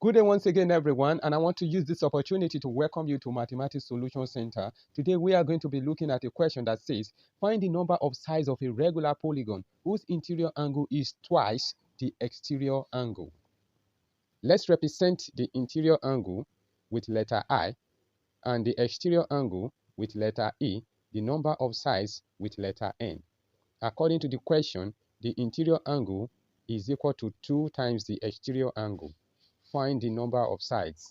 Good day once again, everyone, and I want to use this opportunity to welcome you to Mathematics Solution Center. Today, we are going to be looking at a question that says, find the number of sides of a regular polygon whose interior angle is twice the exterior angle. Let's represent the interior angle with letter I and the exterior angle with letter E, the number of sides with letter N. According to the question, the interior angle is equal to 2 times the exterior angle. Find the number of sides.